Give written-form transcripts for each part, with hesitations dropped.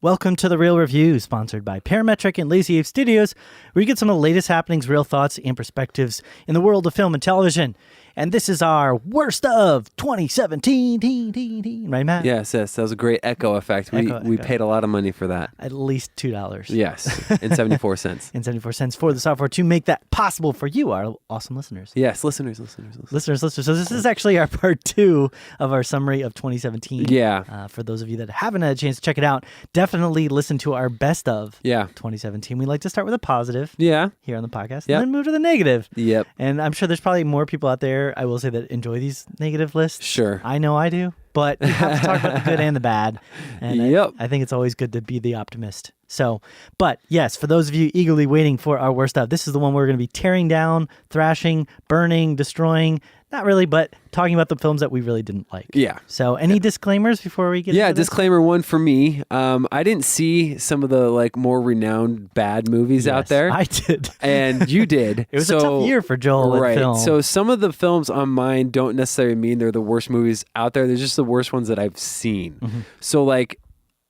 Welcome to The Real Review, sponsored by Parametric and Lazy Ape Studios, where you get some of the latest happenings, real thoughts, and perspectives in the world of film and television. And this is our worst of 2017, right, Matt? Yes, that was a great echo effect. We paid a lot of money for that. At least $2. Yes, and 74 cents. And 74 cents for the software to make that possible for you, our awesome listeners. Yes, listeners. So this is actually our part 2 of our summary of 2017. Yeah. For those of you that haven't had a chance to check it out, definitely listen to our best of 2017. We like to start with a positive here on the podcast and then move to the negative. Yep. And I'm sure there's probably more people out there, I will say, that enjoy these negative lists. Sure. I know I do. But you have to talk about the good and the bad. And I think it's always good to be the optimist. So, but yes, for those of you eagerly waiting for our worst of, this is the one we're going to be tearing down, thrashing, burning, destroying. Not really, but talking about the films that we really didn't like. Yeah. So any disclaimers before we get into this? Disclaimer one for me. I didn't see some of the more renowned bad movies out there. I did. And you did. It was a tough year for Joel at film. So some of the films on mine don't necessarily mean they're the worst movies out there. They're just the worst ones that I've seen. Mm-hmm. So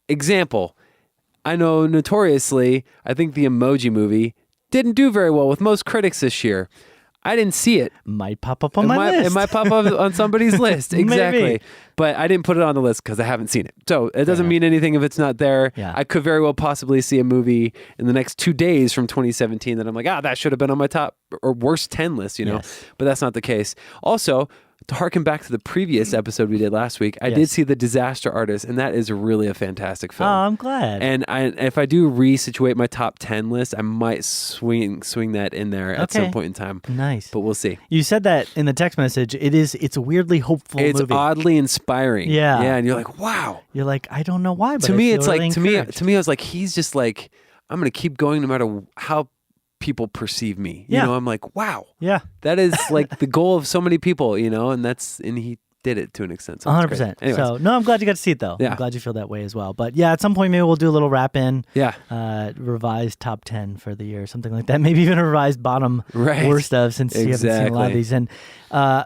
example, I know notoriously, I think the Emoji Movie didn't do very well with most critics this year. I didn't see it. Might pop up on my list. It might pop up on somebody's list. Exactly. Maybe. But I didn't put it on the list because I haven't seen it. So it doesn't mean anything if it's not there. Yeah. I could very well possibly see a movie in the next 2 days from 2017 that I'm like, that should have been on my top or worst 10 list, Yes. But that's not the case. Also, to harken back to the previous episode we did last week, I did see The Disaster Artist, and that is really a fantastic film. Oh, I'm glad. And if I do resituate my top 10 list, I might swing that in there at some point in time. Nice. But we'll see. You said that in the text message. It's a weirdly hopeful movie. It's oddly inspiring. Yeah. Yeah, and you're like, wow. You're like, I don't know why, but to me, it's like, to me, I was like, he's just like, I'm going to keep going no matter how people perceive me. I'm like, wow. Yeah. That is the goal of so many people, and he did it to an extent. So 100%. So, no, I'm glad you got to see it, though. Yeah. I'm glad you feel that way as well. But yeah, at some point, maybe we'll do a little wrap in. Yeah. Revised top 10 for the year, something like that. Maybe even a revised bottom worst of, since you haven't seen a lot of these. And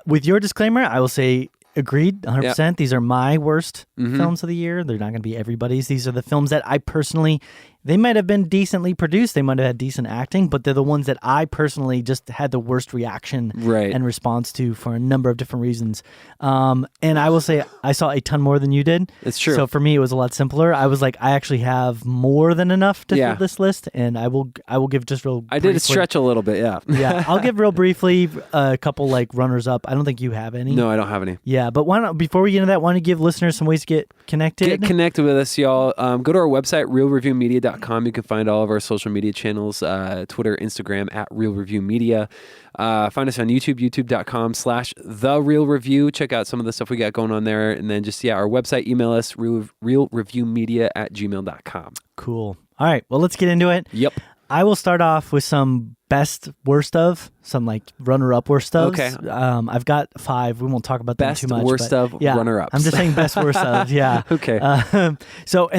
with your disclaimer, I will say, agreed, 100%. Yep. These are my worst films of the year. They're not going to be everybody's. These are the films that I personally, they might have been decently produced. They might have had decent acting, but they're the ones that I personally just had the worst reaction and response to for a number of different reasons. And I will say I saw a ton more than you did. It's true. So for me, it was a lot simpler. I was like, I actually have more than enough to fill this list, and I will give just real I did stretch a little bit, yeah. Yeah, I'll give real briefly a couple runners-up. I don't think you have any. No, I don't have any. Yeah, but before we get into that, why don't you give listeners some ways to get connected? Get connected with us, y'all. Go to our website, realreviewmedia.com. You can find all of our social media channels, Twitter, Instagram, at Real Review Media. Find us on YouTube, youtube.com/TheRealReview. Check out some of the stuff we got going on there. And then just, our website, email us, realreviewmedia@gmail.com. Cool. All right, well, let's get into it. Yep. I will start off with some best worst of, some runner-up worst of. Okay. I've got 5. We won't talk about them too much. Best worst of, runner-ups. I'm just saying best worst of, yeah. Okay. And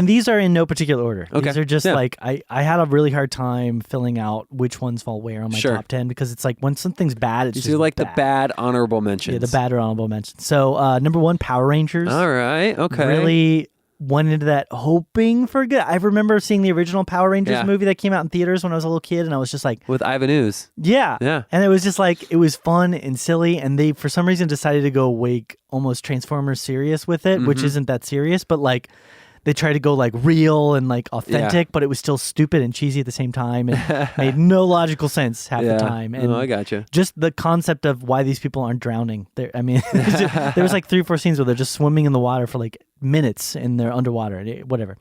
these are in no particular order. Okay. These are just I had a really hard time filling out which ones fall where on my top 10, because it's when something's bad, it's just bad. The bad honorable mentions. Yeah, the bad or honorable mentions. So number 1, Power Rangers. All right, okay. Really went into that hoping for good. I remember seeing the original Power Rangers movie that came out in theaters when I was a little kid, and I was just like... With Ivan Ooze. Yeah. Yeah. And it was just it was fun and silly, and they, for some reason, decided to go almost Transformers serious with it, which isn't that serious, but they tried to go real and authentic, but it was still stupid and cheesy at the same time, and made no logical sense half the time. And I gotcha. Just the concept of why these people aren't drowning. There was 3 or 4 scenes where they're just swimming in the water for minutes and they're underwater, whatever.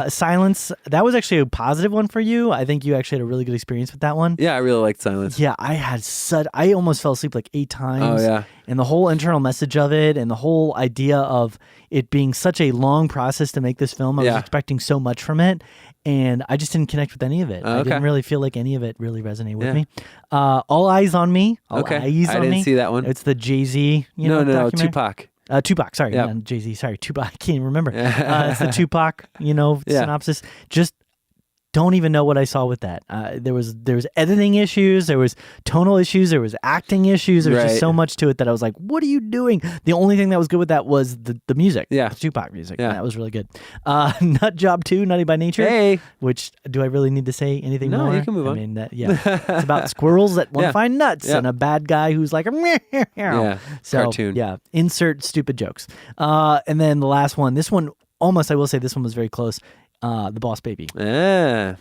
Silence, that was actually a positive one for you. I think you actually had a really good experience with that one. Yeah, I really liked Silence. Yeah, I almost fell asleep 8 times. Oh, yeah. And the whole internal message of it, and the whole idea of it being such a long process to make this film, I was expecting so much from it, and I just didn't connect with any of it. Okay. I didn't really feel like any of it really resonated with me. All Eyes on Me. I didn't see that one. It's the Jay-Z, No, Tupac. Tupac, sorry, not Jay-Z, sorry, Tupac. I can't even remember. It's the Tupac, synopsis. Just don't even know what I saw with that. There was editing issues, there was tonal issues, there was acting issues. There was just so much to it that I was like, what are you doing? The only thing that was good with that was the music. Yeah. The Tupac music. Yeah. That was really good. Nut Job 2, Nutty by Nature. Hey. Which, do I really need to say anything more? No, you can move on. I mean, it's about squirrels that want to find nuts and a bad guy who's like, cartoon. Yeah, insert stupid jokes. And then the last one, this one, almost, I will say this one was very close. The Boss Baby. Yeah,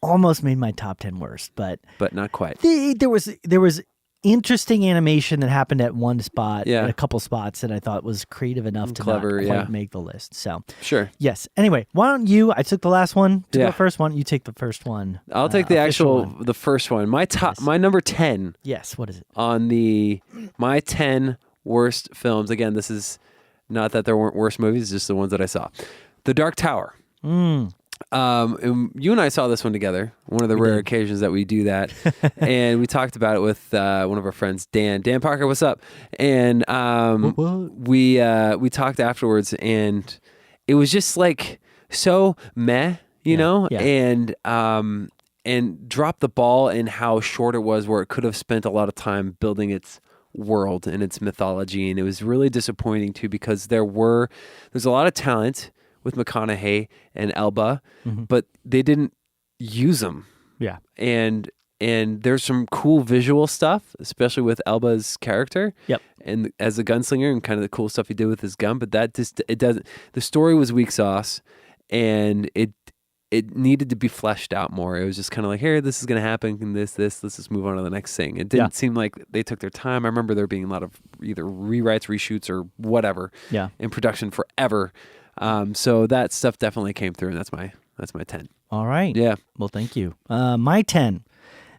almost made my top 10 worst, but not quite. There was interesting animation that happened at one spot, at a couple spots that I thought was creative enough to not quite make the list. So sure, yes. Anyway, why don't you? I took the last one to go first. Why don't you take the first one? I'll take the first one. My number 10. Yes. What is it? On my 10 worst films. Again, this is not that there weren't worse movies, just the ones that I saw. The Dark Tower. And you and I saw this one together. One of the rare occasions that we do that, and we talked about it with one of our friends, Dan Parker. What's up? And we talked afterwards, and it was just like so meh, you know, and dropped the ball in how short it was, where it could have spent a lot of time building its world and its mythology, and it was really disappointing too, because there's a lot of talent with McConaughey and Elba, but they didn't use them. Yeah. And there's some cool visual stuff, especially with Elba's character. Yep. And as a gunslinger and kind of the cool stuff he did with his gun, but that just, it doesn't, the story was weak sauce, and it needed to be fleshed out more. It was just kind of like, here, this is going to happen, and let's just move on to the next thing. It didn't seem like they took their time. I remember there being a lot of either rewrites, reshoots, or whatever in production forever. So that stuff definitely came through, and that's my 10. All right. Yeah. Well, thank you. My 10,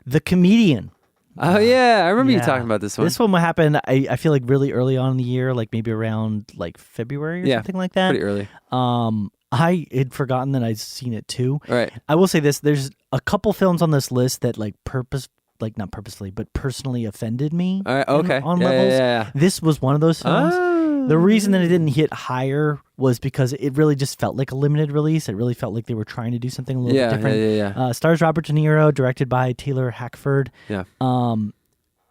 The Comedian. Oh yeah, I remember you talking about this one. This one happened, I feel like really early on in the year, like maybe around like February or something like that. Pretty early. I had forgotten that I'd seen it too. Right. I will say this: there's a couple films on this list that not purposely, but personally offended me. All right. Okay. On levels. Yeah. This was one of those films. The reason that it didn't hit higher was because it really just felt like a limited release. It really felt like they were trying to do something a little bit different. Yeah. Stars Robert De Niro, directed by Taylor Hackford. Yeah.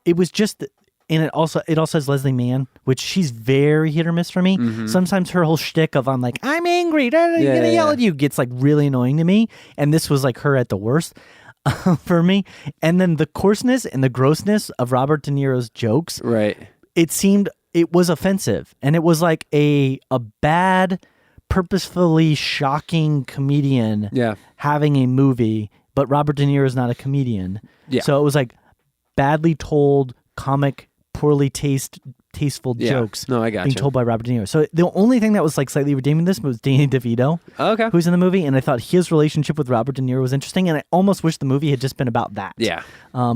It was just, and it also has Leslie Mann, which she's very hit or miss for me. Mm-hmm. Sometimes her whole shtick of I'm like, I'm angry, I'm gonna yell at you, gets like really annoying to me. And this was like her at the worst for me. And then the coarseness and the grossness of Robert De Niro's jokes. Right. It was offensive, and it was like a bad, purposefully shocking comedian having a movie, but Robert De Niro is not a comedian. Yeah. So it was like badly told, comic, poorly tasteful jokes being told by Robert De Niro. So the only thing that was like slightly redeeming this was Danny DeVito, who's in the movie, and I thought his relationship with Robert De Niro was interesting, and I almost wish the movie had just been about that. Yeah.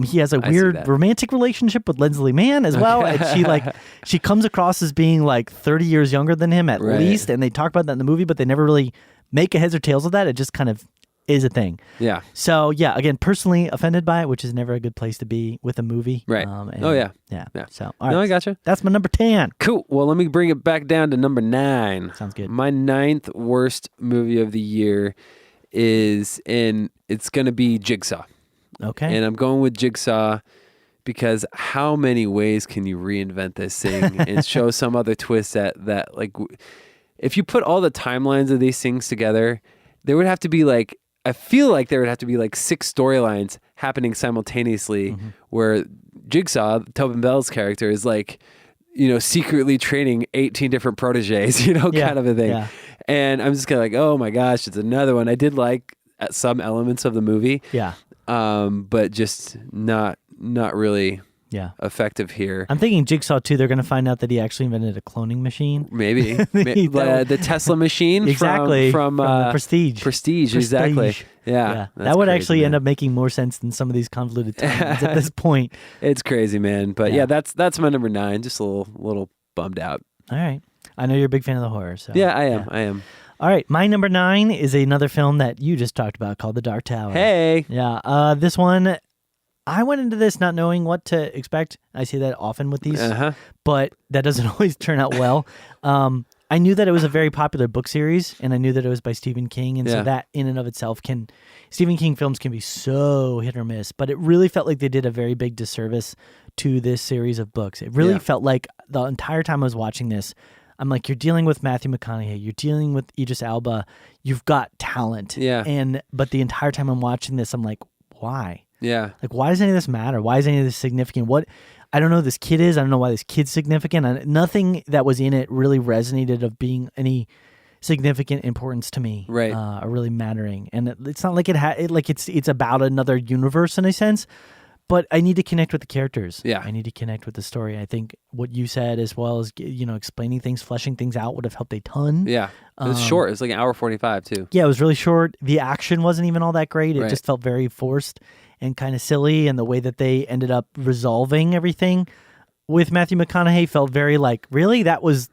He has a weird romantic relationship with Leslie Mann as well, and she comes across as being like 30 years younger than him at least, and they talk about that in the movie, but they never really make a heads or tails of that. It just kind of is a thing. Yeah. So yeah, again, personally offended by it, which is never a good place to be with a movie. Right. Yeah. So all right. No, I gotcha. That's my number 10. Cool. Well, let me bring it back down to number 9. Sounds good. My 9th worst movie of the year it's going to be Jigsaw. Okay. And I'm going with Jigsaw because how many ways can you reinvent this thing and show some other twist that like, if you put all the timelines of these things together, there would have to be like, I feel like there would have to be like 6 storylines happening simultaneously, where Jigsaw, Tobin Bell's character, is like, secretly training 18 different proteges, kind of a thing. Yeah. And I'm just kind of like, oh my gosh, it's another one. I did like some elements of the movie. Yeah. But just not really effective here. I'm thinking Jigsaw 2, they're going to find out that he actually invented a cloning machine. Maybe. the Tesla machine from Prestige. Prestige, exactly. Yeah. That would actually end up making more sense than some of these convoluted timelines at this point. It's crazy, man. But that's my number 9. Just a little bummed out. All right. I know you're a big fan of the horror. So yeah, I am. All right, my number 9 is another film that you just talked about called The Dark Tower. Hey. Yeah. This one, I went into this not knowing what to expect. I say that often with these, but that doesn't always turn out well. I knew that it was a very popular book series, and I knew that it was by Stephen King, and so that in and of itself Stephen King films can be so hit or miss, but it really felt like they did a very big disservice to this series of books. It really felt like the entire time I was watching this, I'm like, you're dealing with Matthew McConaughey, you're dealing with Idris Elba, you've got talent. Yeah. But the entire time I'm watching this, I'm like, why? Yeah. Like, why does any of this matter? Why is any of this significant? I don't know who this kid is. I don't know why this kid's significant. Nothing that was in it really resonated of being any significant importance to me. Right. Or really mattering. And it's not like it's about another universe in a sense, but I need to connect with the characters. Yeah. I need to connect with the story. I think what you said, as well as, explaining things, fleshing things out, would have helped a ton. Yeah. It was short. It was like an hour 45 too. Yeah, it was really short. The action wasn't even all that great. It just felt very forced and kind of silly, and the way that they ended up resolving everything with Matthew McConaughey felt very like, really? That was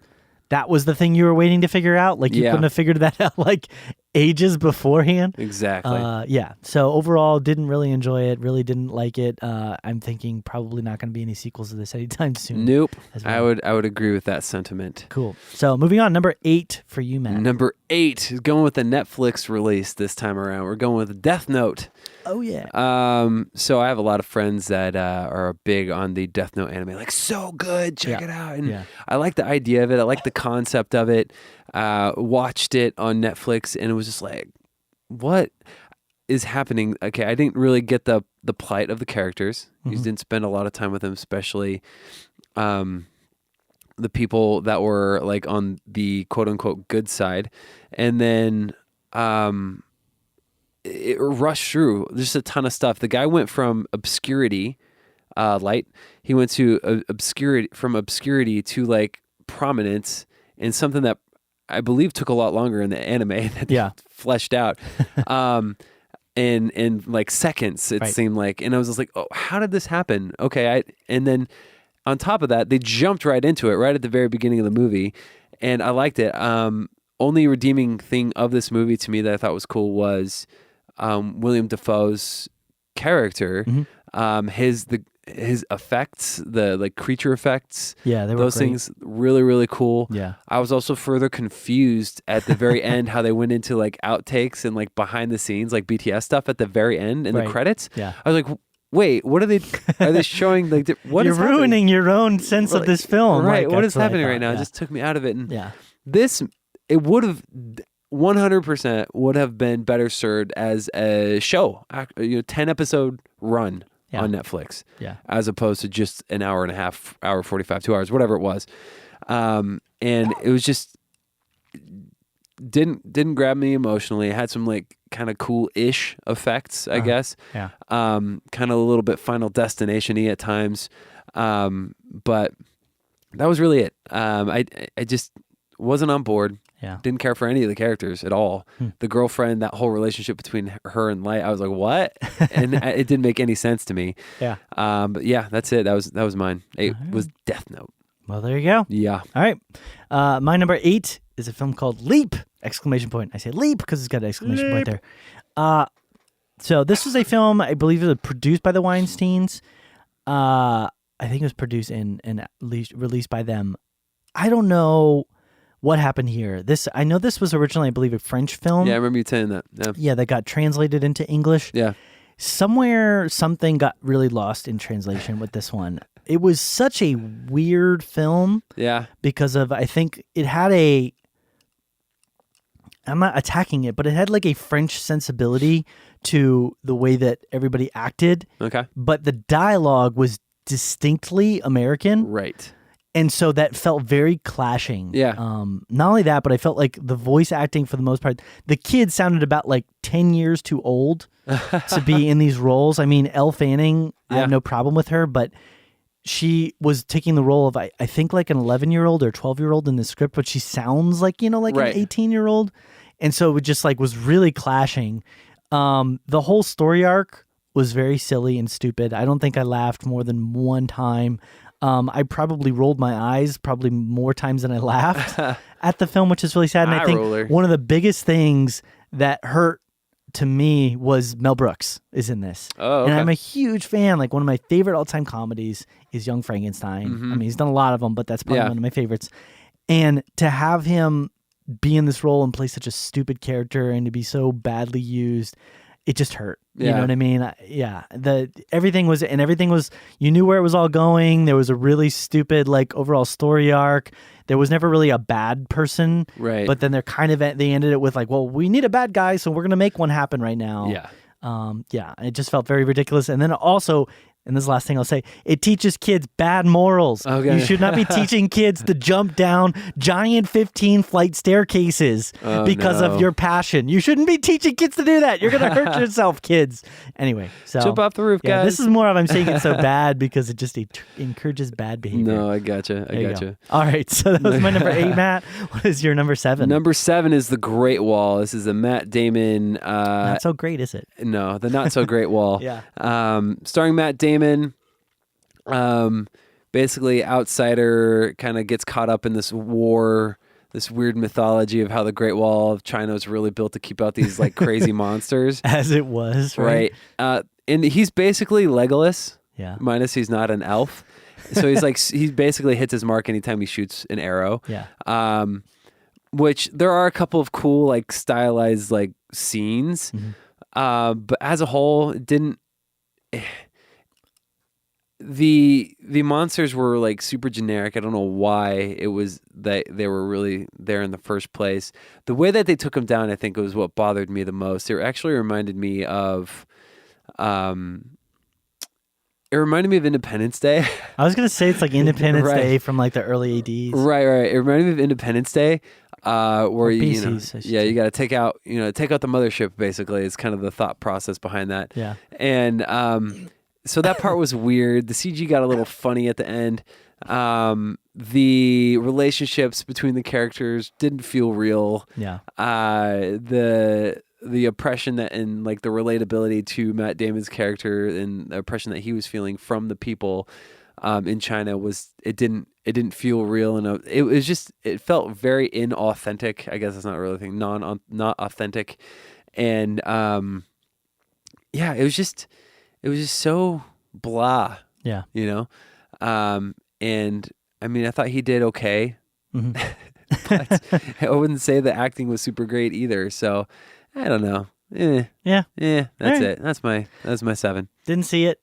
the thing you were waiting to figure out? Like, you couldn't have figured that out like ages beforehand? Exactly. Yeah. So overall, didn't really enjoy it, really didn't like it. I'm thinking probably not going to be any sequels to this anytime soon. Nope. Well. I would agree with that sentiment. Cool. So moving on, number 8 for you, Matt. Number 8 is going with the Netflix release this time around. We're going with Death Note. Oh, yeah. So I have a lot of friends that are big on the Death Note anime. Like, so good, check it out. And I like the idea of it. I like the concept of it. Watched it on Netflix, and it was just like, what is happening? Okay, I didn't really get the plight of the characters. You didn't spend a lot of time with them, especially the people that were like on the quote unquote good side. And then it rushed through just a ton of stuff. The guy went from obscurity, light. He went to obscurity to like prominence, and something that I believe took a lot longer in the anime that they fleshed out. In like seconds, it seemed like. And I was just like, oh, how did this happen? Okay. And then on top of that, they jumped right into it right at the very beginning of the movie. And I liked it. Only redeeming thing of this movie to me that I thought was cool was William Dafoe's character. His effects, the like creature effects, they were those great. things, really, really cool. Yeah. I was also further confused at the very end how they went into like outtakes and like behind the scenes, like BTS stuff at the very end in the credits. Yeah. I was like, wait, what are they showing? Like, what You're is happening? ruining your own sense of this film. Right. Like, what is that's happening I right now? thought, It just took me out of it. And it would have 100% would have been better served as a show, 10 episode run. On Netflix, as opposed to just an hour and a half, hour 45, 2 hours, whatever it was, and it was just didn't grab me emotionally. It had some like kind of cool-ish effects, I guess. Yeah. Kind of a little bit Final Destination-y at times, but that was really it. I just wasn't on board. Yeah. Didn't care for any of the characters at all. The girlfriend, that whole relationship between her and Light, I was like, what? And it didn't make any sense to me. Yeah. But yeah, that's it. That was mine. It was Death Note. Well, there you go. Yeah. All right. My number 8 is a film called Leap! Exclamation point. I say Leap because it's got an exclamation point there. So this was a film, I believe it was produced by the Weinsteins. I think it was produced and at least released by them. I don't know what happened here. I know this was originally, I believe, a French film. Yeah, I remember you saying that. Yeah, that got translated into English. Yeah. Somewhere, something got really lost in translation with this one. It was such a weird film. Yeah. Because of, I think it had I'm not attacking it, but it had like a French sensibility to the way that everybody acted. Okay. But the dialogue was distinctly American. Right. And so that felt very clashing. Yeah. Not only that, but I felt like the voice acting for the most part, the kid sounded about like 10 years too old to be in these roles. I mean, Elle Fanning, I have no problem with her, but she was taking the role of, I think like an 11-year-old or 12-year-old in the script, but she sounds like, like an 18-year-old. And so it just like was really clashing. The whole story arc was very silly and stupid. I don't think I laughed more than one time. I probably rolled my eyes probably more times than I laughed at the film, which is really sad. And I think one of the biggest things that hurt to me was Mel Brooks is in this. Oh, okay. And I'm a huge fan. Like one of my favorite all-time comedies is Young Frankenstein. I mean, he's done a lot of them, but that's probably one of my favorites. And to have him be in this role and play such a stupid character and to be so badly used, it just hurt. You know what I mean? Yeah. Everything was, you knew where it was all going. There was a really stupid, like, overall story arc. There was never really a bad person. Right. But then they ended it with like, well, we need a bad guy, so we're going to make one happen right now. Yeah. It just felt very ridiculous. And then also, and this is the last thing I'll say, it teaches kids bad morals. Okay. You should not be teaching kids to jump down giant 15-flight staircases because of your passion. You shouldn't be teaching kids to do that. You're going to hurt yourself, kids. Anyway, so jump off the roof, guys. This is more of I'm saying it's so bad because it just encourages bad behavior. No, I gotcha. I gotcha. All right, so that was my number 8, Matt. What is your number 7? Number 7 is The Great Wall. This is a Matt Damon. Not so great, is it? No, the Not So Great Wall. Yeah. Starring Matt Damon. Basically outsider kind of gets caught up in this war, this weird mythology of how the Great Wall of China was really built to keep out these like crazy monsters. As it was, right? And he's basically Legolas. Yeah. Minus he's not an elf. So he's like, he basically hits his mark anytime he shoots an arrow. Yeah. Which there are a couple of cool, like stylized like scenes. But as a whole, it didn't. The monsters were like super generic. I don't know why it was that they were really there in the first place. The way that they took them down, I think, was what bothered me the most. It actually reminded me of, Independence Day. I was gonna say it's like Independence Right. Day from like the early ADs. Right. It reminded me of Independence Day, where BCs, you got to take out the mothership. Basically, is kind of the thought process behind that. Yeah. And so that part was weird. The CG got a little funny at the end. The relationships between the characters didn't feel real. Yeah. The oppression that and like the relatability to Matt Damon's character and the oppression that he was feeling from the people in China it didn't feel real, and it felt very inauthentic. I guess that's not really a thing. Not authentic, and it was just so blah. Yeah. And I mean, I thought he did okay, Mm-hmm. but I wouldn't say the acting was super great either. So I don't know. Yeah. That's right. it. That's my 7. Didn't see it,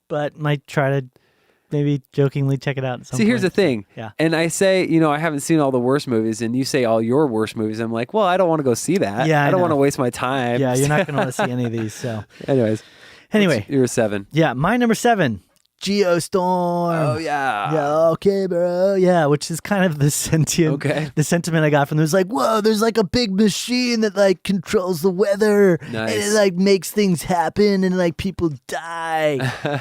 but might try to maybe jokingly check it out at some See, here's the point. thing. Yeah. And I say, I haven't seen all the worst movies, and you say all your worst movies. I'm like, well, I don't want to go see that. Yeah, I don't know. want to waste my time. Yeah, you're not going to want to see any of these. So, Anyway, you're a 7. Yeah, my number 7, Geostorm. Oh yeah. Yeah, okay, bro. Yeah, which is kind of the sentiment I got from them. It's like, whoa, there's like a big machine that like controls the weather. Nice. And it like makes things happen and like people die.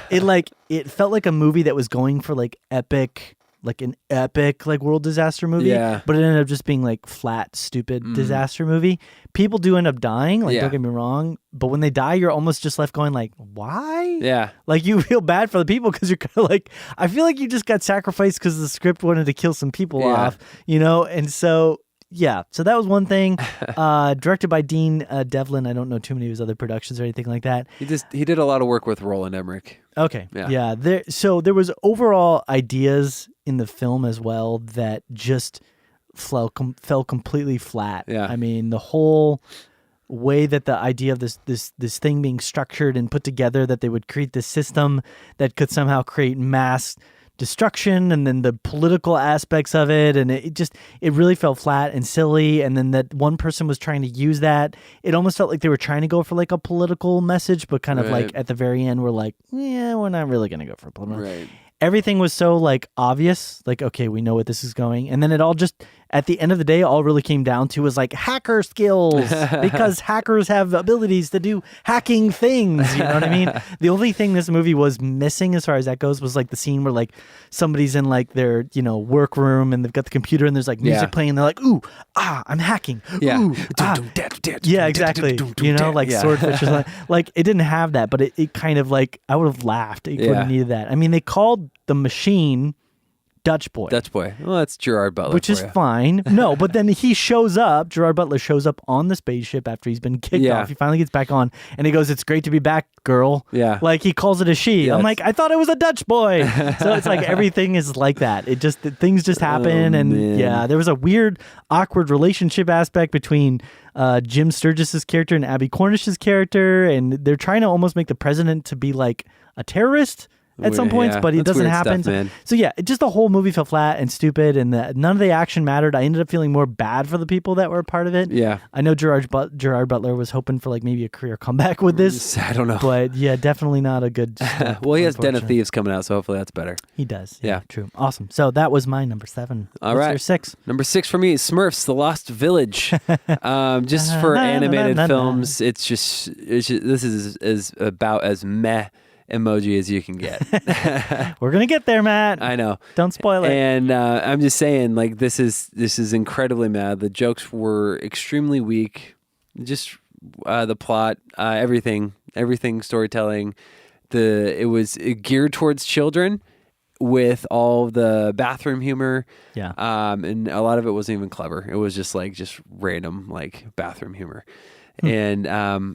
It felt like a movie that was going for like an epic like world disaster movie. Yeah. But it ended up just being like flat, stupid disaster movie. People do end up dying, like don't get me wrong. But when they die, you're almost just left going like, why? Yeah. Like you feel bad for the people because you're kind of like, I feel like you just got sacrificed because the script wanted to kill some people off, And so, so that was one thing. Directed by Dean Devlin. I don't know too many of his other productions or anything like that. He did a lot of work with Roland Emmerich. Okay. Yeah. There was overall ideas in the film as well that just fell completely flat. Yeah. I mean, the whole way that the idea of this thing being structured and put together, that they would create this system that could somehow create mass destruction, and then the political aspects of it, and it really felt flat and silly. And then that one person was trying to use that. It almost felt like they were trying to go for like a political message, but kind of like at the very end, we're like, yeah, we're not really going to go for a political. Right. Everything was so like obvious, like, okay, we know what this is going. And then it all just, at the end of the day, all really came down to was like hacker skills, because hackers have abilities to do hacking things. You know what I mean? The only thing this movie was missing as far as that goes was like the scene where like somebody's in like their, workroom and they've got the computer and there's like music playing and they're like, ooh, I'm hacking. Yeah. Ooh, yeah, exactly. Like swordfish or something. Like it didn't have that, but it kind of like, I would have laughed. It would have needed that. I mean, they called the machine Dutch boy. Dutch boy. Well, that's Gerard Butler. Which is fine. No, but then he shows up. Gerard Butler shows up on the spaceship after he's been kicked off. He finally gets back on, and he goes, "It's great to be back, girl." Yeah. Like, he calls it a she. I'm like, I thought it was a Dutch boy. So it's like everything is like that. Things just happen. And yeah, there was a weird, awkward relationship aspect between Jim Sturgis's character and Abby Cornish's character. And they're trying to almost make the president to be like a terrorist at some points, but it doesn't happen. So yeah, just the whole movie felt flat and stupid, and none of the action mattered. I ended up feeling more bad for the people that were a part of it. Yeah, I know Gerard Butler was hoping for like maybe a career comeback with this. I don't know, but yeah, definitely not a good. Well, he has Den of Thieves coming out, so hopefully that's better. He does. Yeah, true. Awesome. So that was my number 7. All right, your 6. Number 6 for me is Smurfs: The Lost Village. Just for animated films, it's just this is about as meh emoji as you can get. We're gonna get there, Matt. I know. Don't spoil it. And I'm just saying, like, this is incredibly mad. The jokes were extremely weak. Just the plot, everything, storytelling. It was geared towards children with all the bathroom humor. Yeah. And a lot of it wasn't even clever. It was just random bathroom humor. And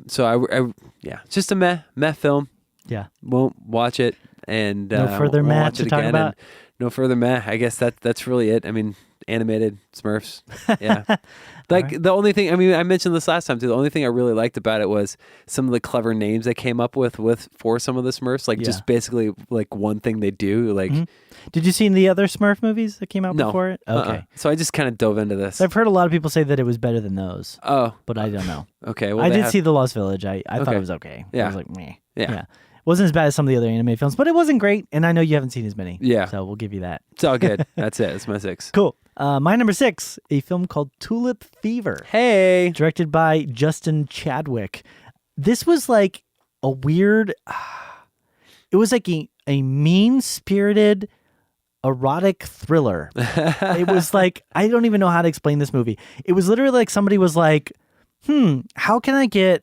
so it's just a meh film. Yeah. Won't watch it, and no further meh to talk about. No further meh. I guess that's really it. I mean, animated Smurfs. Yeah. The only thing, I mean, I mentioned this last time too. The only thing I really liked about it was some of the clever names they came up with for some of the Smurfs. Just basically one thing they do. Did you see the other Smurf movies that came out before it? Okay. So I just kind of dove into this. I've heard a lot of people say that it was better than those. Oh. But I don't know. Okay. Well, I did see The Lost Village. I thought it was okay. Yeah. I was like, meh. Yeah. Wasn't as bad as some of the other anime films, but it wasn't great. And I know you haven't seen as many. Yeah. So we'll give you that. It's all good. That's it. It's my 6. Cool. My number 6, a film called Tulip Fever. Hey. Directed by Justin Chadwick. This was like a weird, it was like a mean-spirited erotic thriller. It was like, I don't even know how to explain this movie. It was literally like somebody was like, how can I get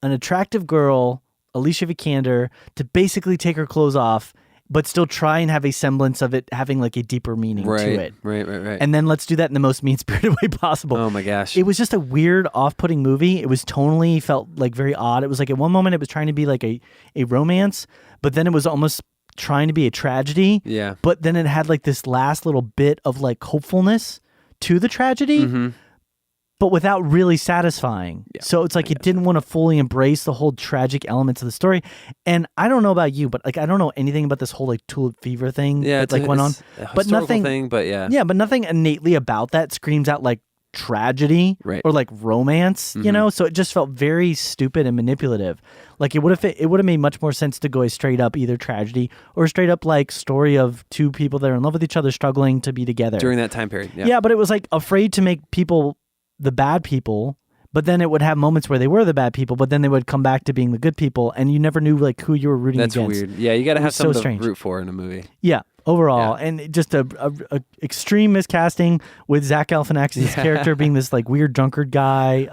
an attractive girl, Alicia Vikander, to basically take her clothes off, but still try and have a semblance of it having like a deeper meaning to it. Right. And then let's do that in the most mean-spirited way possible. Oh my gosh. It was just a weird, off-putting movie. It was tonally felt like very odd. It was like at one moment it was trying to be like a romance, but then it was almost trying to be a tragedy. Yeah. But then it had like this last little bit of like hopefulness to the tragedy. But without really satisfying. Yeah, so it's like it didn't want to fully embrace the whole tragic elements of the story. And I don't know about you, but like I don't know anything about this whole like Tulip Fever thing that like went on. But nothing thing, but yeah, but nothing innately about that screams out like tragedy or like romance, you know? So it just felt very stupid and manipulative. Like it would have made much more sense to go a straight up either tragedy or straight up like story of two people that are in love with each other struggling to be together during that time period. Yeah, but it was like afraid to make people the bad people, but then it would have moments where they were the bad people, but then they would come back to being the good people, and you never knew like who you were rooting against. That's weird. Yeah, you got to have something to root for in a movie. Yeah, overall, and just a extreme miscasting with Zach Galifianakis' character being this like weird drunkard guy.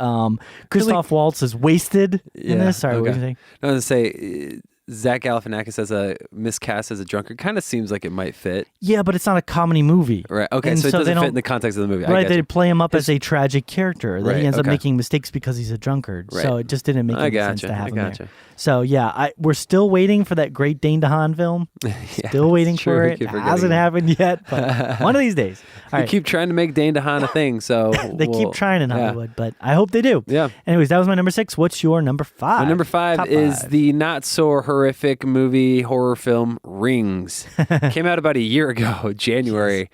Christoph Waltz is wasted in this. Sorry, what were you saying? I was going to say Zach Galifianakis as a miscast as a drunkard kind of seems like it might fit. Yeah, but it's not a comedy movie. Right. Okay, so it doesn't fit in the context of the movie. Right, they play him up as a tragic character that he ends up making mistakes because he's a drunkard. Right. So it just didn't make any sense to have him there. So yeah, we're still waiting for that Great Dane DeHaan film. Still waiting for it. It hasn't happened yet, but one of these days. They keep trying to make Dane DeHaan a thing, so they keep trying in Hollywood, but I hope they do. Yeah. Anyways, that was my number 6. What's your number 5? My number 5 is the not so horrific movie horror film Rings. Came out about a year ago, January,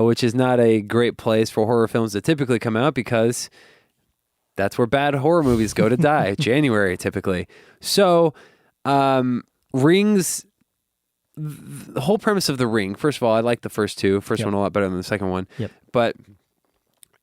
which is not a great place for horror films to typically come out because that's where bad horror movies go to die. January, typically. So, Rings, the whole premise of The Ring, first of all, I like the first two. First one a lot better than the second one. Yep. But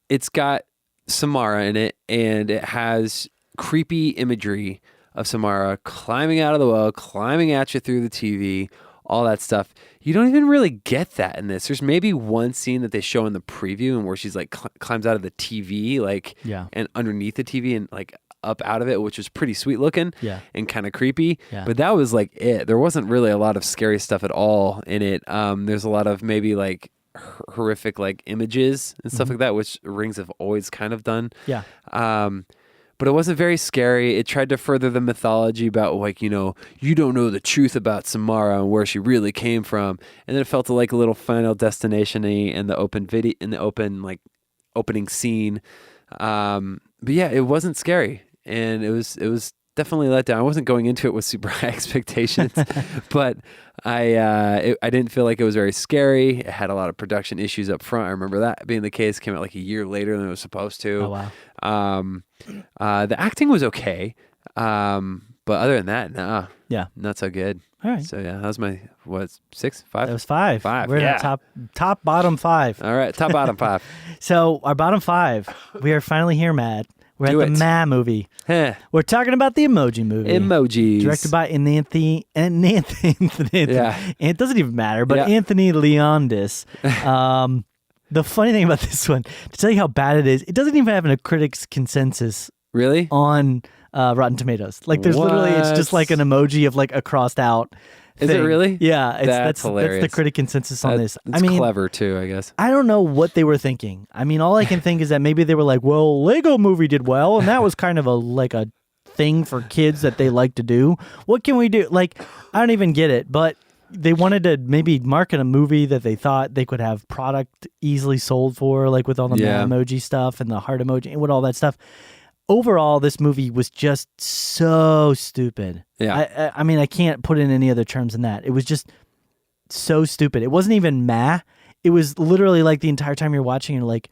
it's got Samara in it, and it has creepy imagery of Samara climbing out of the well, climbing at you through the TV, all that stuff. You don't even really get that in this. There's maybe one scene that they show in the preview and where she's like climbs out of the TV, and underneath the TV, and like up out of it, which was pretty sweet looking and kind of creepy. Yeah. But that was like it. There wasn't really a lot of scary stuff at all in it. There's a lot of maybe like horrific like images and stuff like that, which Rings have always kind of done. Yeah. But it wasn't very scary. It tried to further the mythology about like, you don't know the truth about Samara and where she really came from. And then it felt like a little Final Destination-y in the opening scene. But yeah, it wasn't scary, and it was definitely let down. I wasn't going into it with super high expectations, but I didn't feel like it was very scary. It had a lot of production issues up front. I remember that being the case. Came out like a year later than it was supposed to. Oh wow. The acting was okay, but other than that, nah. Yeah, not so good. All right. So yeah, that was my 6, 5. That was 5. 5. We're in the top bottom 5. All right, top bottom 5. So our bottom 5, we are finally here, Matt. We're at the Ma movie. We're talking about the Emoji Movie. Emojis. Directed by Anthony. Yeah. It doesn't even matter, but Anthony Leondis. The funny thing about this one, to tell you how bad it is, it doesn't even have a critics consensus. Really? On Rotten Tomatoes. Like there's literally, it's just like an emoji of like a crossed out thing. Is it really? Yeah. That's hilarious. That's the critic consensus on this. It's clever too, I guess. I don't know what they were thinking. I mean, all I can think is that maybe they were like, well, Lego Movie did well, and that was kind of a thing for kids that they like to do. What can we do? Like, I don't even get it, but they wanted to maybe market a movie that they thought they could have product easily sold for, like with all the emoji stuff and the heart emoji and with all that stuff. Overall, this movie was just so stupid. Yeah. I mean, I can't put in any other terms than that. It was just so stupid. It wasn't even It was literally like the entire time you're watching, you're like,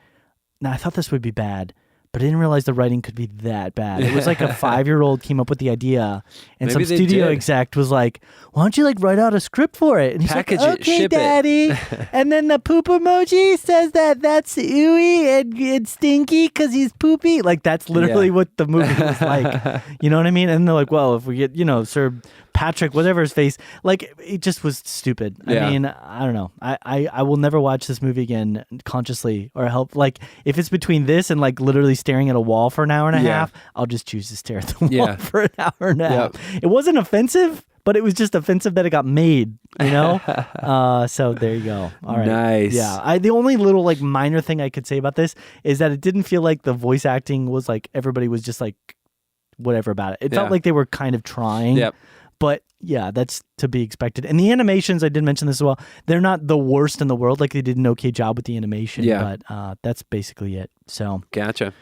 nah, I thought this would be bad, but I didn't realize the writing could be that bad. It was like a 5-year-old came up with the idea, and Maybe some studio did. exec was like, why don't you like write out a script for it? And he's Package like, it, okay, ship daddy. And then the poop emoji says that's ooey and stinky because he's poopy. Like that's literally what the movie was like. You know what I mean? And they're like, well, if we get, Sir Patrick, whatever his face, like it just was stupid. I mean, I don't know. I will never watch this movie again consciously or help. Like if it's between this and like literally staring at a wall for an hour and a half, I'll just choose to stare at the wall for an hour and a half. It wasn't offensive, but it was just offensive that it got made, so there you go. All right. Nice. Yeah. The only little like minor thing I could say about this is that it didn't feel like the voice acting was like everybody was just like whatever about it. It felt like they were kind of trying. Yep. But yeah, that's to be expected. And the animations, I did mention this as well, they're not the worst in the world. Like they did an okay job with the animation, but that's basically it. So gotcha.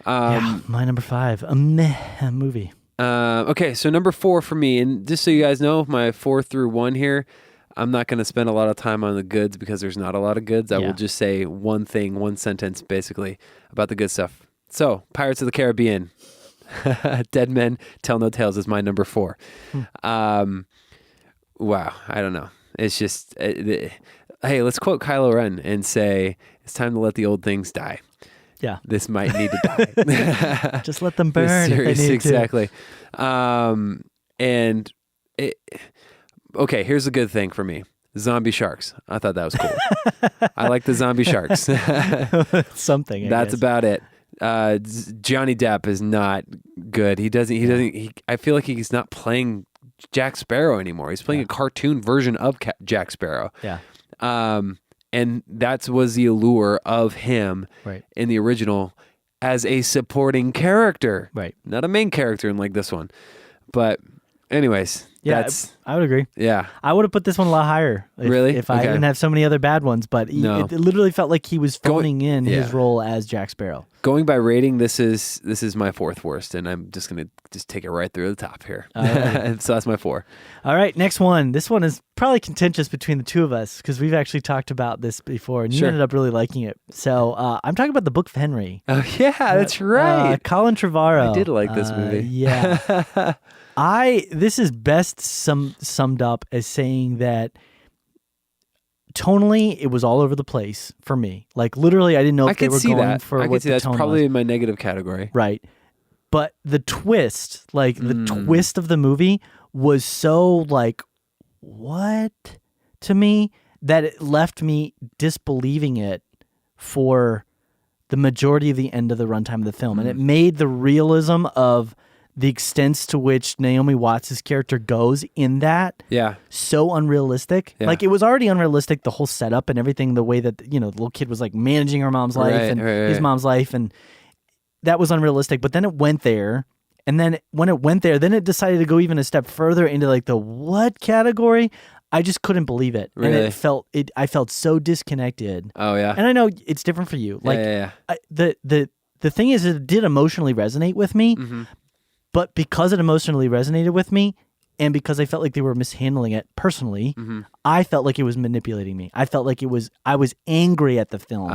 My number 5, a meh movie. Okay, so number 4 for me, and just so you guys know, my 4 through 1 here, I'm not going to spend a lot of time on the goods because there's not a lot of goods. I will just say one thing, one sentence, basically, about the good stuff. So, Pirates of the Caribbean. Dead Men Tell No Tales is my number 4. Wow, I don't know. It's just, hey, let's quote Kylo Ren and say, it's time to let the old things die. Yeah. This might need to die. Just let them burn. Exactly. Okay, here's a good thing for me. Zombie sharks. I thought that was cool. I like the zombie sharks. Something. That's about it. Johnny Depp is not good. I feel like he's not playing Jack Sparrow anymore. He's playing a cartoon version of Jack Sparrow. Yeah. And that was the allure of him in the original as a supporting character. Right. Not a main character in like this one. But anyways, I would agree. Yeah. I would have put this one a lot higher. If I didn't have so many other bad ones, but it literally felt like he was phoning in his role as Jack Sparrow. Going by rating, this is my 4th worst, and I'm just going to take it right through the top here. So that's my 4. All right, next one. This one is probably contentious between the two of us because we've actually talked about this before, and you ended up really liking it. So I'm talking about The Book of Henry. Oh, yeah, that's right. Colin Trevorrow. I did like this movie. Yeah. This is best summed up as saying that tonally, it was all over the place for me. Like literally, I didn't know if they were going for what the tone was. That's probably in my negative category. Right. But the twist, the twist of the movie was so like, what to me that it left me disbelieving it for the majority of the end of the runtime of the film. And it made the realism of the extents to which Naomi Watts' character goes in that so unrealistic. Like, it was already unrealistic, the whole setup and everything, the way that, the little kid was like managing her mom's life and his mom's life. And that was unrealistic. But then it went there. And then when it went there, then it decided to go even a step further into like the what category? I just couldn't believe it. Really? And I felt so disconnected. Oh, yeah. And I know it's different for you. Like, the thing is, it did emotionally resonate with me. But because it emotionally resonated with me, and because I felt like they were mishandling it personally, I felt like it was manipulating me. I felt like I was angry at the film.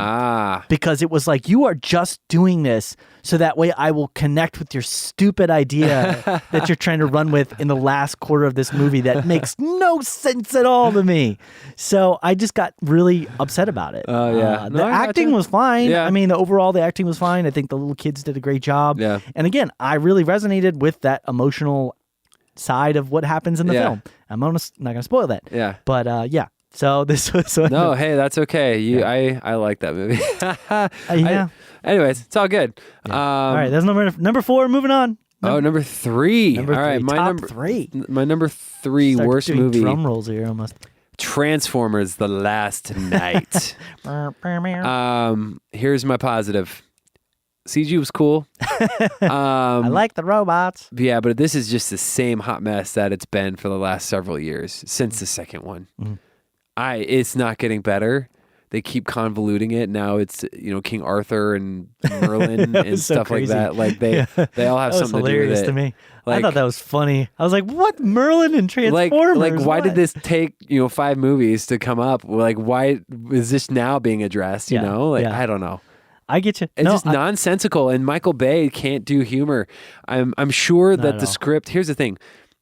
Because it was like, you are just doing this so that way I will connect with your stupid idea that you're trying to run with in the last quarter of this movie that makes no sense at all to me. So I just got really upset about it. The acting was fine. I mean, the acting was fine. I think the little kids did a great job. And again, I really resonated with that emotional side of what happens in the film. I'm not going to spoil that. But so this was no. Hey, that's okay. I like that movie. Anyways, it's all good. All right, that's number 4. Moving on. Number 3. All right, my number 3 worst movie. Drum rolls here almost. Transformers: The Last Night. Here's my positive. CG was cool. I like the robots. Yeah, but this is just the same hot mess that it's been for the last several years since the second one. It's not getting better. They keep convoluting it. Now it's King Arthur and Merlin and stuff crazy. like that. Like they all have something to do with it. To me. Like, I thought that was funny. I was like, "What, Merlin and Transformers? Like why did this take 5 movies to come up? Like, why is this now being addressed? I don't know. I get you. It's just nonsensical, and Michael Bay can't do humor. I'm sure that the script. Here's the thing,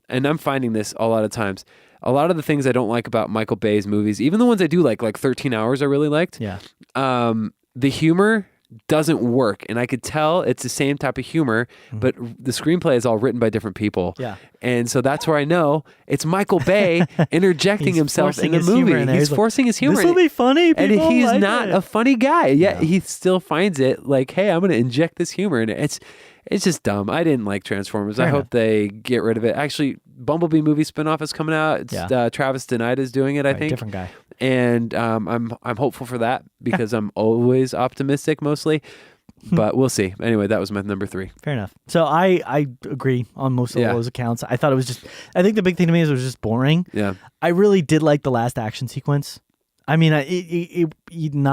and I'm finding this a lot of times. A lot of the things I don't like about Michael Bay's movies, even the ones I do like 13 Hours, I really liked. Yeah. The humor doesn't work, and I could tell it's the same type of humor, but the screenplay is all written by different people. Yeah. And so that's where I know it's Michael Bay interjecting himself in the movie. He's forcing his humor. This will be funny, and he's like not a funny guy. Yet he still finds it like, hey, I'm going to inject this humor in it. It's just dumb. I didn't like Transformers. I hope they get rid of it. Actually, Bumblebee movie spinoff is coming out. It's Travis Denied is doing it, I think. Different guy. And I'm hopeful for that because I'm always optimistic mostly. But we'll see. Anyway, that was my number 3. Fair enough. So I agree on most of those accounts. I thought it was I think the big thing to me is it was just boring. Yeah. I really did like the last action sequence. I mean, not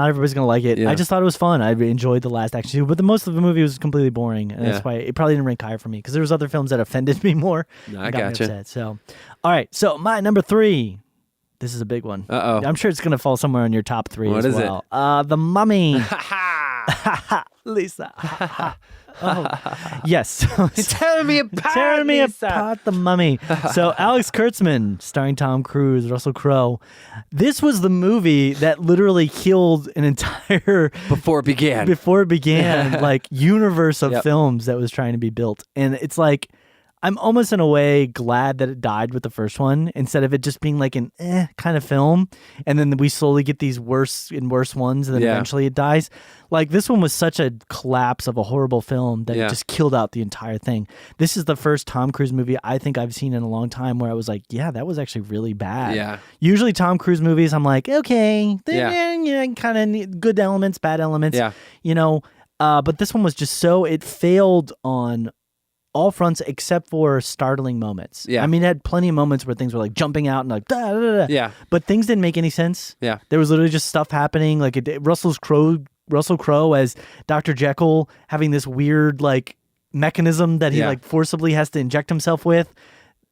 everybody's going to like it. Yeah. I just thought it was fun. I enjoyed the last action sequence, but most of the movie was completely boring. And that's why it probably didn't rank higher for me because there was other films that offended me more. No, I gotcha. So, all right. So my number 3. This is a big one. Uh-oh. I'm sure it's going to fall somewhere in your top 3 what as is well. The Mummy. Lisa. Yes. Tearing me apart, The Mummy. So Alex Kurtzman, starring Tom Cruise, Russell Crowe. This was the movie that literally killed an entire before it began like universe of films that was trying to be built. And it's like, I'm almost in a way glad that it died with the first one instead of it just being like an kind of film. And then we slowly get these worse and worse ones and then eventually it dies. Like this one was such a collapse of a horrible film that it just killed out the entire thing. This is the first Tom Cruise movie I think I've seen in a long time where I was like, yeah, that was actually really bad. Yeah. Usually Tom Cruise movies, I'm like, okay, kind of good elements, bad elements, but this one was just it failed on all fronts except for startling moments. Yeah. I mean, it had plenty of moments where things were like jumping out and like, da, da, da, da. Yeah. But things didn't make any sense. Yeah. There was literally just stuff happening. Like Russell Crowe as Dr. Jekyll having this weird like mechanism that he like forcibly has to inject himself with.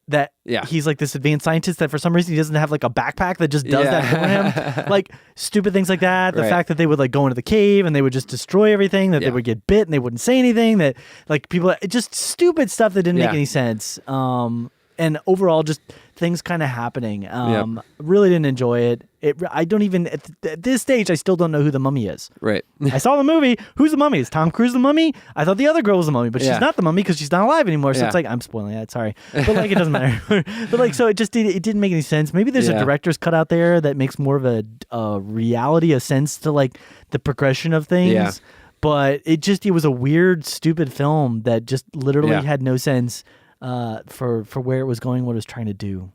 That he's like this advanced scientist that for some reason he doesn't have like a backpack that just does that for him. Like stupid things like that. The fact that they would like go into the cave and they would just destroy everything, that they would get bit and they wouldn't say anything, that like people, just stupid stuff that didn't make any sense. And overall just things kind of happening. Really didn't enjoy it. I don't even, at this stage, I still don't know who the Mummy is. Right. I saw the movie. Who's the Mummy? Is Tom Cruise the Mummy? I thought the other girl was the Mummy, but she's not the Mummy because she's not alive anymore. So it's like, I'm spoiling that. Sorry. But like, it doesn't matter. But like, so it didn't make any sense. Maybe there's a director's cut out there that makes more of a reality, a sense to like the progression of things. Yeah. but it was a weird, stupid film that just literally had no sense for where it was going, what it was trying to do.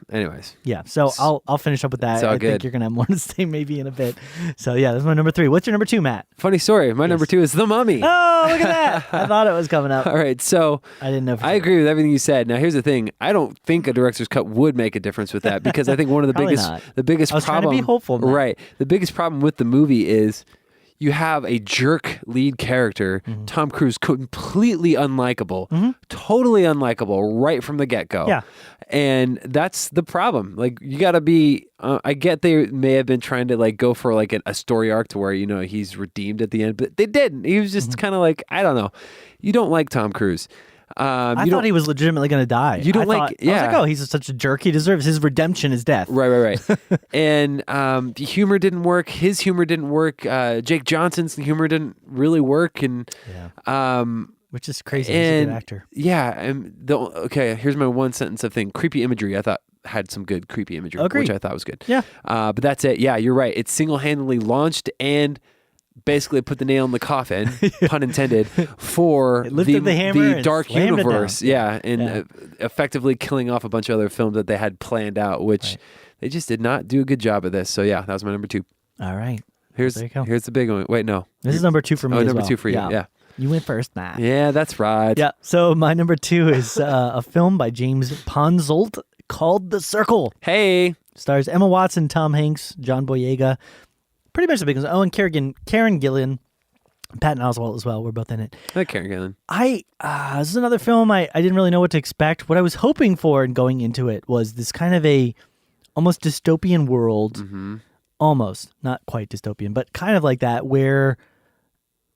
Anyways. Yeah. So I'll finish up with that. I think you're gonna have more to say maybe in a bit. So yeah, that's my number 3. What's your number 2, Matt? Funny story. My number 2 is The Mummy. Oh, look at that! I thought it was coming up. All right. So I didn't know. I agree with everything you said. Now here's the thing. I don't think a director's cut would make a difference with that because I think one of the biggest I was problem. Trying to be hopeful, Matt. Right. The biggest problem with the movie is you have a jerk lead character, Tom Cruise, completely unlikable, totally unlikable right from the get-go. Yeah. And that's the problem. Like, you got to be, I get they may have been trying to like go for like a story arc to where, he's redeemed at the end, but they didn't. He was just kind of like, I don't know. You don't like Tom Cruise. I thought he was legitimately going to die. You don't I was like, oh, he's such a jerk. He deserves his redemption is death. Right. And the humor didn't work. His humor didn't work. Jake Johnson's humor didn't really work. And which is crazy. He's a good actor. Yeah. And here's my one sentence of thing. Creepy imagery, I thought had some good creepy imagery, which I thought was good. Yeah. But that's it. Yeah, you're right. It single-handedly launched and basically put the nail in the coffin, pun intended, for the dark universe. And effectively killing off a bunch of other films that they had planned out, which they just did not do a good job of this. So yeah, that was my number 2. All right. Here's the big one. Wait, no. This is number 2 for me. Number 2 for you. Yeah. You went first, Matt. Yeah, that's right. Yeah. So my number 2 is a film by James Ponsoldt called The Circle. Hey. Stars Emma Watson, Tom Hanks, John Boyega. Pretty much the big ones. Oh, and Karen Gillan, Patton Oswalt as well. We're both in it. I like Karen Gillan. This is another film I didn't really know what to expect. What I was hoping for in going into it was this kind of a almost dystopian world. Mm-hmm. Almost. Not quite dystopian, but kind of like that, where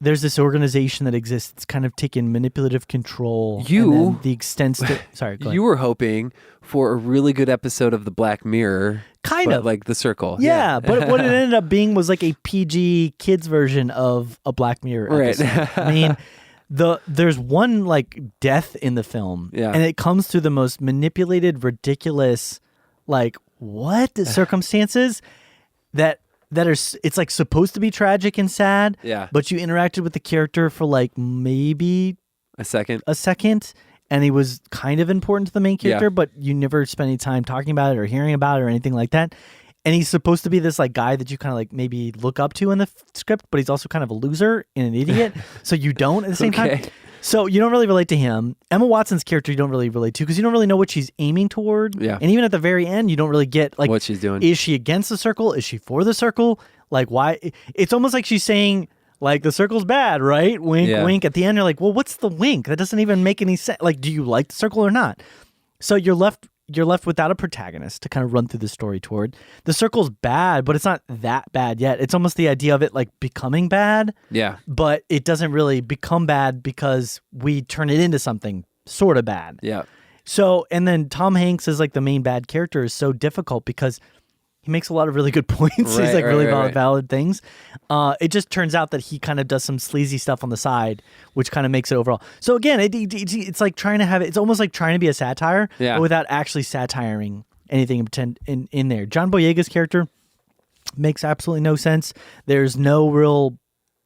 there's this organization that exists that's kind of taking manipulative control. The extent sorry, go ahead. You were hoping for a really good episode of The Black Mirror. Kind of. Like The Circle. Yeah, but what it ended up being was like a PG kids version of a Black Mirror episode. I mean, there's one like death in the film, and it comes through the most manipulated, ridiculous, like what the circumstances that are, it's like supposed to be tragic and sad, but you interacted with the character for like maybe a second, and he was kind of important to the main character, but you never spent any time talking about it or hearing about it or anything like that. And he's supposed to be this like guy that you kind of like maybe look up to in the script, but he's also kind of a loser and an idiot, so you don't at the same time. So you don't really relate to him. Emma Watson's character you don't really relate to because you don't really know what she's aiming toward. Yeah. And even at the very end, you don't really get like what she's doing. Is she against the circle? Is she for the circle? Like why? It's almost like she's saying like the circle's bad, right? Wink, wink. At the end, you're like, well, what's the wink? That doesn't even make any sense. Like, do you like the circle or not? So you're left without a protagonist to kind of run through the story toward. The circle's bad, but it's not that bad yet. It's almost the idea of it like becoming bad. Yeah. But it doesn't really become bad because we turn it into something sort of bad. Yeah. So, and then Tom Hanks as like the main bad character is so difficult because he makes a lot of really good points. He's like really valid things. It just turns out that he kind of does some sleazy stuff on the side, which kind of makes it overall. So again, it's like trying to have it. It's almost like trying to be a satire, but without actually satiring anything in there. John Boyega's character makes absolutely no sense. There's no real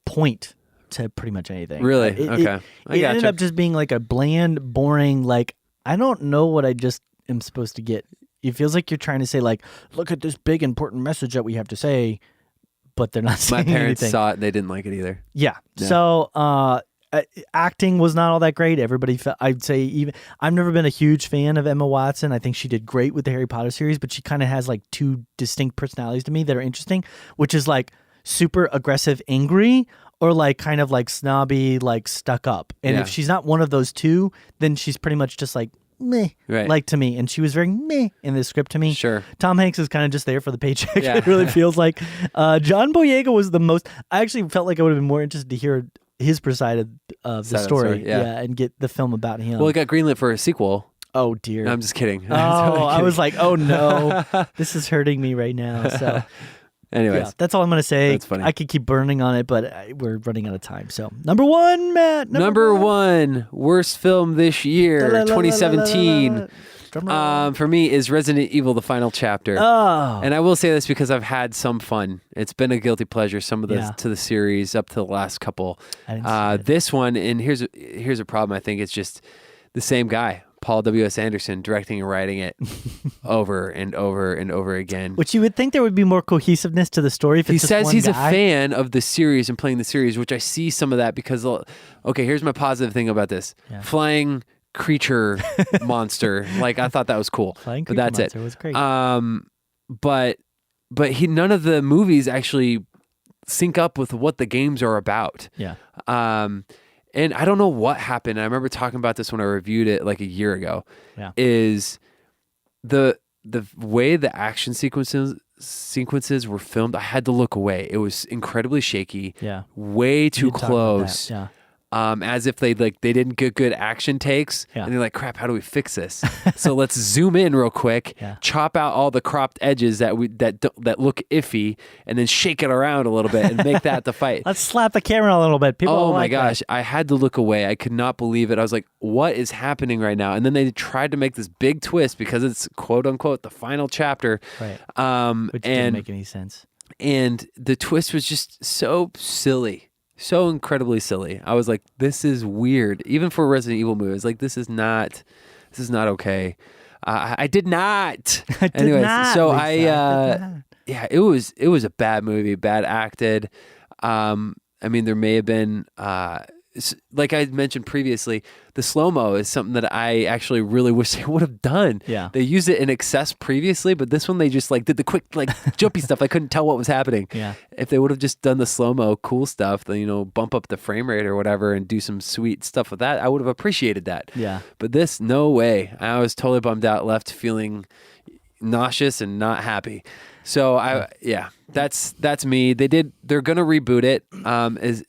point to pretty much anything. Really? It ended up just being like a bland, boring, like, I don't know what I just am supposed to get. It feels like you're trying to say, like, look at this big, important message that we have to say, but they're not saying anything. My parents saw it, and they didn't like it either. Yeah. So, acting was not all that great. Everybody, I'd say, even I've never been a huge fan of Emma Watson. I think she did great with the Harry Potter series, but she kind of has, like, 2 distinct personalities to me that are interesting, which is, like, super aggressive, angry, or, like, kind of, like, snobby, like, stuck up. And if she's not one of those 2, then she's pretty much just, like, meh, like to me, and she was very meh in this script to me. Sure. Tom Hanks is kind of just there for the paycheck. It really feels like John Boyega was the most. I actually felt like I would have been more interested to hear his side of the story, and get the film about him. Well, it got greenlit for a sequel. Oh dear. No, I'm just kidding. Oh, I was like, oh no, this is hurting me right now. So. Anyways, that's all I'm going to say. That's funny. I could keep burning on it, but we're running out of time. So, number 1, Matt. Number one, worst film this year, 2017. For me is Resident Evil: The Final Chapter. Oh, and I will say this because I've had some fun. It's been a guilty pleasure. Some of the to the series up to the last couple. I didn't see it. This one, and here's a problem. I think it's just the same guy, Paul W.S. Anderson, directing and writing it over and over and over again. Which you would think there would be more cohesiveness to the story if it's just one guy. He says he's a fan of the series and playing the series, which I see some of that because, okay, here's my positive thing about this. Yeah. Flying creature monster. Like, I thought that was cool. Flying creature monster was great. But none of the movies actually sync up with what the games are about. Yeah. And I don't know what happened. I remember talking about this when I reviewed it like a year ago. Yeah. Is the way the action sequences were filmed, I had to look away. It was incredibly shaky. Yeah. Way too close. Yeah. As if they didn't get good action takes, and they're like, "Crap, how do we fix this?" So let's zoom in real quick, chop out all the cropped edges that look iffy, and then shake it around a little bit and make that the fight. Let's slap the camera a little bit. People, oh my like gosh, that. I had to look away. I could not believe it. I was like, "What is happening right now?" And then they tried to make this big twist because it's quote unquote the final chapter, right? Which didn't make any sense. And the twist was just so silly. So incredibly silly. I was like, this is weird. Even for a Resident Evil movie, I was like, this is not okay. I did not. Anyways, so yeah, it was a bad movie, bad acted. I mean, there may have been, like I mentioned previously, the slow-mo is something that I actually really wish they would have done. Yeah. They used it in excess previously, but this one they just did the quick jumpy stuff. I couldn't tell what was happening. Yeah. If they would have just done the slow-mo cool stuff, then, bump up the frame rate or whatever and do some sweet stuff with that, I would have appreciated that. Yeah. But this, no way. I was totally bummed out, left feeling nauseous and not happy. So that's me. They're gonna reboot it.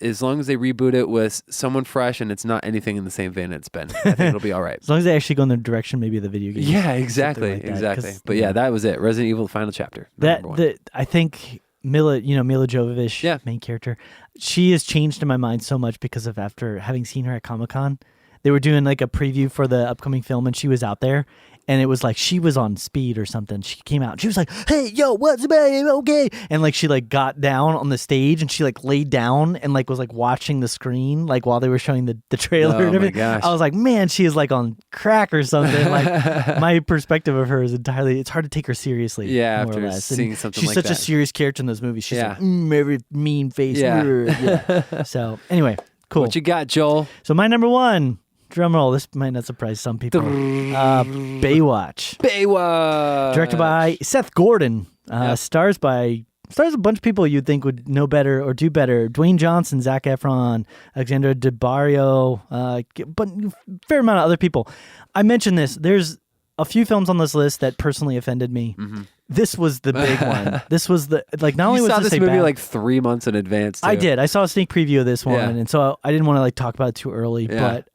As long as they reboot it with someone fresh and it's not anything in the same vein it's been, I think it'll be all right. As long as they actually go in the direction maybe of the video game. Yeah, exactly. But that was it. Resident Evil: The Final Chapter. I think Mila Jovovich, main character, she has changed in my mind so much because of after having seen her at Comic-Con. They were doing like a preview for the upcoming film and she was out there. And it was like she was on speed or something. She came out. She was like, "Hey, yo, what's up? Okay." And like she got down on the stage and she laid down and was watching the screen while they were showing the trailer and everything. My gosh. I was like, man, she is on crack or something. My perspective of her is entirely. It's hard to take her seriously. Yeah, more after or less. seeing something she's like such that. a serious character in those movies. She's every mean face. Yeah. So anyway, cool. What you got, Joel? So my number one. Drum roll. This might not surprise some people. Baywatch. Directed by Seth Gordon. Stars a bunch of people you'd think would know better or do better. Dwayne Johnson, Zac Efron, Alexandra Daddario, but a fair amount of other people. I mentioned this. There's a few films on this list that personally offended me. Mm-hmm. This was the big one. This was the not only was you saw this this movie 3 months in advance. Too. I did. I saw a sneak preview of this one, and so I didn't want to talk about it too early, but.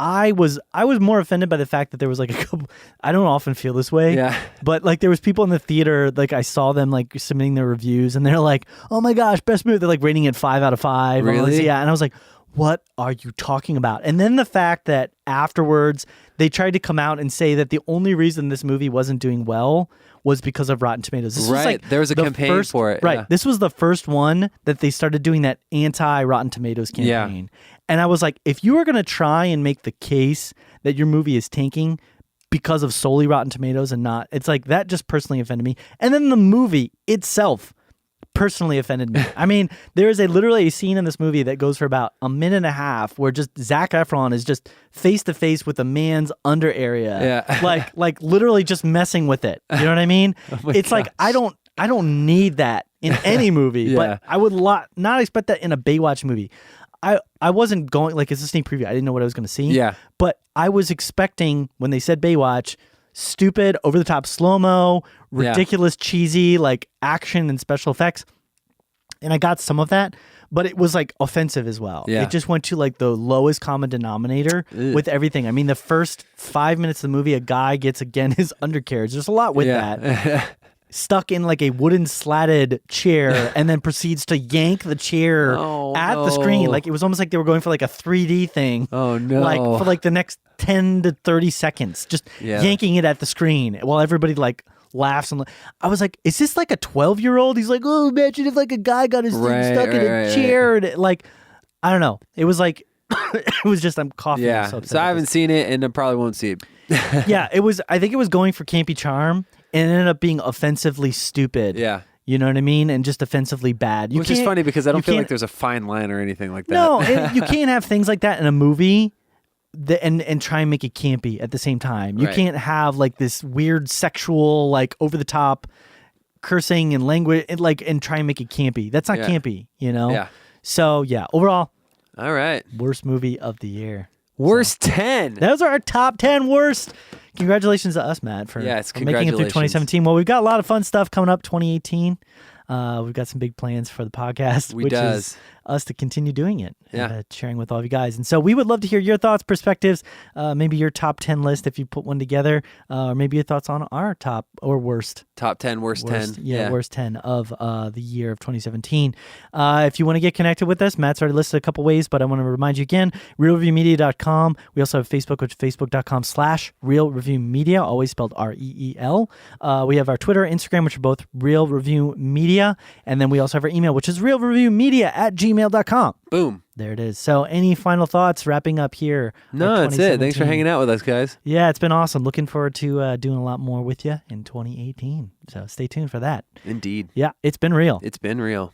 I was more offended by the fact that there was a couple. I don't often feel this way, but there was people in the theater. I saw them submitting their reviews, and they're like, "Oh my gosh, best movie!" They're rating it 5 out of 5. Really? Yeah, and I was like, "What are you talking about?" And then the fact that afterwards they tried to come out and say that the only reason this movie wasn't doing well was because of Rotten Tomatoes. This was there was a campaign for it. Right. Yeah. This was the first one that they started doing that anti-Rotten Tomatoes campaign. Yeah. And I was like, if you are going to try and make the case that your movie is tanking because of solely Rotten Tomatoes and not, it's that just personally offended me. And then the movie itself personally offended me. I mean, there is literally a scene in this movie that goes for about a minute and a half where just Zac Efron is just face to face with a man's under area. Yeah. Literally just messing with it. You know what I mean? It's gosh. I don't need that in any movie, but I would not expect that in a Baywatch movie. I wasn't going, it's a sneak preview. I didn't know what I was going to see. Yeah. But I was expecting, when they said Baywatch, stupid, over-the-top slow-mo, ridiculous, cheesy, action and special effects. And I got some of that, but it was, offensive as well. Yeah. It just went to, the lowest common denominator with everything. I mean, the first 5 minutes of the movie, a guy gets, again, his undercarriage. There's a lot with that. stuck in like a wooden slatted chair and then proceeds to yank the chair at the screen. Like it was almost like they were going for like a 3D thing. Oh no. Like for like the next 10 to 30 seconds, just yanking it at the screen while everybody like laughs. And I was like, is this like a 12-year-old? He's like, oh, imagine if like a guy got his thing stuck in a chair. And like, I don't know. It was like, it was just, I'm coughing. Yeah. So I haven't seen it and I probably won't see it. Yeah. It was, I think it was going for campy charm and it ended up being offensively stupid. Yeah. You know what I mean? And just offensively bad. Which is funny because I don't feel like there's a fine line or anything like that. No, you can't have things like that in a movie and try and make it campy at the same time. You can't have like this weird sexual, like over the top cursing and language and try and make it campy. That's not campy, you know? Yeah. So yeah, overall. All right. Worst movie of the year. Worst 10. Those are our top 10 worst. Congratulations to us, Matt, for making it through 2017. Well, we've got a lot of fun stuff coming up 2018. We've got some big plans for the podcast, which is us to continue doing it and sharing with all of you guys. And so we would love to hear your thoughts, perspectives, maybe your top 10 list if you put one together, or maybe your thoughts on our top or worst. Top 10, worst 10. Yeah, worst 10 of the year of 2017. If you want to get connected with us, Matt's already listed a couple ways, but I want to remind you again, realreviewmedia.com. We also have Facebook, which is facebook.com/realreviewmedia, always spelled REEL. We have our Twitter, Instagram, which are both Real Review Media. And then we also have our email, which is realreviewmedia@gmail.com. Boom. There it is. So any final thoughts wrapping up here? No, that's it. Thanks for hanging out with us, guys. Yeah, it's been awesome. Looking forward to doing a lot more with you in 2018. So stay tuned for that. Indeed. Yeah, it's been real. It's been real.